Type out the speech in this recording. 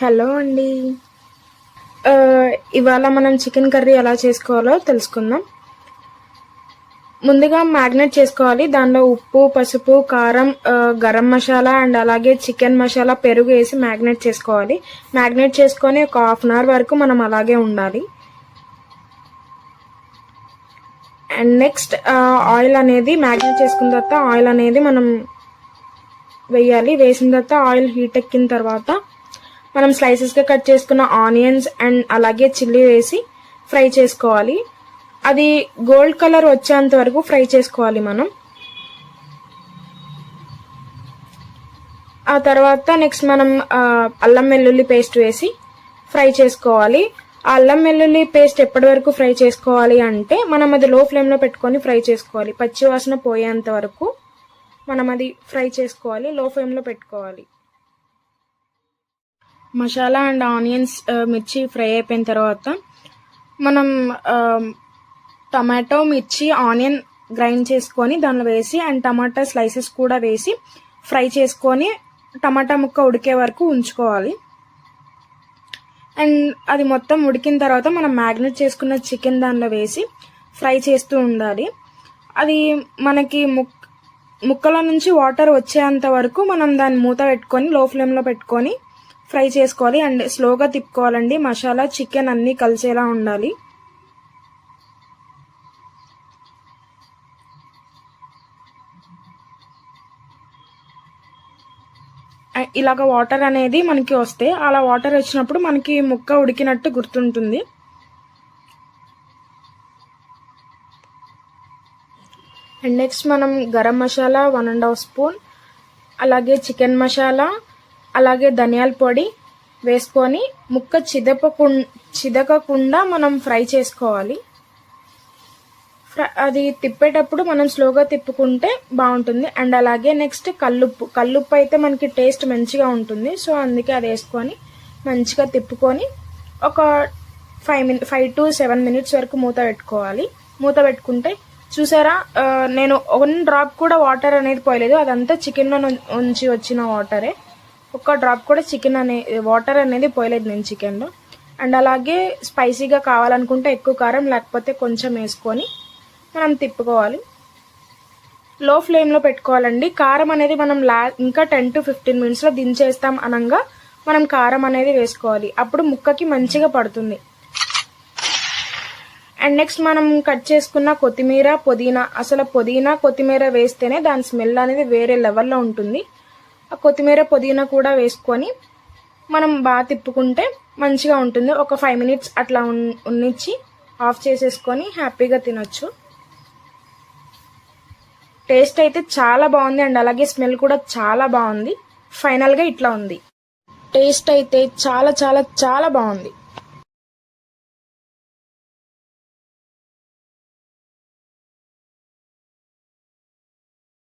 Hello అండి. ఇవాళ మనం చికెన్ కర్రీ ఎలా చేసుకోవాలో తెలుసుకుందాం. ముందుగా మ్యాగ్నేట్ చేసుకోవాలి. దానిలో ఉప్పు, పసుపు, కారం, గరం మసాలా అండ్ అలాగే చికెన్ మసాలా, పెరుగు వేసి మ్యాగ్నేట్ చేసుకోవాలి. మ్యాగ్నేట్ చేసుకొని ఒక హాఫ్ అన్ అవర్ వరకు మనం అలాగే ఉండాలి. అండ్ నెక్స్ట్ ఆయిల్ అనేది మ్యాగ్నేట్ చేసుకున్న తర్వాత ఆయిల్ అనేది మనం వేయాలి. వేసిన తర్వాత ఆయిల్ హీట్ ఎక్కిన తర్వాత మనం స్లైసెస్గా కట్ చేసుకున్న ఆనియన్స్ అండ్ అలాగే చిల్లీ వేసి ఫ్రై చేసుకోవాలి. అది గోల్డ్ కలర్ వచ్చేంత వరకు ఫ్రై చేసుకోవాలి మనం. ఆ తర్వాత నెక్స్ట్ మనం అల్లం వెల్లుల్లి పేస్ట్ వేసి ఫ్రై చేసుకోవాలి. ఆ అల్లం వెల్లుల్లి పేస్ట్ ఎప్పటి వరకు ఫ్రై చేసుకోవాలి అంటే మనం అది లో ఫ్లేమ్లో పెట్టుకొని ఫ్రై చేసుకోవాలి. పచ్చి వాసన పోయేంత వరకు మనం అది ఫ్రై చేసుకోవాలి, లో ఫ్లేమ్లో పెట్టుకోవాలి. మసాలా అండ్ ఆనియన్స్, మిర్చి ఫ్రై అయిపోయిన తర్వాత మనం టమాటో, మిర్చి, ఆనియన్ గ్రైండ్ చేసుకొని దానిలో వేసి అండ్ టమాటా స్లైసెస్ కూడా వేసి ఫ్రై చేసుకొని టమాటా ముక్క ఉడికే వరకు ఉంచుకోవాలి. అండ్ అది మొత్తం ఉడికిన తర్వాత మనం మ్యాగ్నేట్ చేసుకున్న చికెన్ దానిలో వేసి ఫ్రై చేస్తూ ఉండాలి. అది మనకి ముక్కల నుంచి వాటర్ వచ్చేంత వరకు మనం దాన్ని మూత పెట్టుకొని లో ఫ్లేమ్లో పెట్టుకొని ఫ్రై చేసుకోవాలి. అండ్ స్లోగా తిప్పుకోవాలండి. మసాలా, చికెన్ అన్నీ కలిసేలా ఉండాలి. ఇలాగ వాటర్ అనేది మనకి వస్తే అలా వాటర్ వచ్చినప్పుడు మనకి ముక్క ఉడికినట్టు గుర్తుంటుంది. అండ్ నెక్స్ట్ మనం గరం మసాలా 1.5 స్పూన్, అలాగే చికెన్ మసాలా, అలాగే ధనియాల పొడి వేసుకొని ముక్క చిదకకుండా మనం ఫ్రై చేసుకోవాలి. అది తిప్పేటప్పుడు మనం స్లోగా తిప్పుకుంటే బాగుంటుంది. అండ్ అలాగే నెక్స్ట్ కల్లుప్పు అయితే మనకి టేస్ట్ మంచిగా ఉంటుంది. సో అందుకే అది వేసుకొని మంచిగా తిప్పుకొని ఒక 5 to 7 minutes వరకు మూత పెట్టుకోవాలి. మూత పెట్టుకుంటే చూసారా, నేను 1 డ్రాప్ కూడా వాటర్ అనేది పోయలేదు. అదంతా చికెన్లో నుంచి వచ్చిన వాటరే. ఒక్క డ్రాప్ కూడా వాటర్ అనేది పోయలేదు నేను చికెన్లో. అండ్ అలాగే స్పైసీగా కావాలనుకుంటే ఎక్కువ కారం, లేకపోతే కొంచెం వేసుకొని మనం తిప్పుకోవాలి. లో ఫ్లేమ్లో పెట్టుకోవాలండి. కారం అనేది మనం ఇంకా 10 to 15 minutesలో దించేస్తాం అనగా మనం కారం అనేది వేసుకోవాలి. అప్పుడు ముక్కకి మంచిగా పడుతుంది. అండ్ నెక్స్ట్ మనం కట్ చేసుకున్న కొత్తిమీర, పుదీనా, అసలు పుదీనా, కొత్తిమీర వేస్తేనే దాని స్మెల్ అనేది వేరే లెవెల్లో ఉంటుంది. ఆ కొత్తిమీర, పుదీనా కూడా వేసుకొని మనం బాగా తిప్పుకుంటే మంచిగా ఉంటుంది. ఒక 5 minutes అట్లా ఉన్నిచ్చి ఆఫ్ చేసేసుకొని హ్యాపీగా తినొచ్చు. టేస్ట్ అయితే చాలా బాగుంది అండ్ అలాగే స్మెల్ కూడా చాలా బాగుంది. ఫైనల్గా ఇట్లా ఉంది. టేస్ట్ అయితే చాలా చాలా చాలా బాగుంది.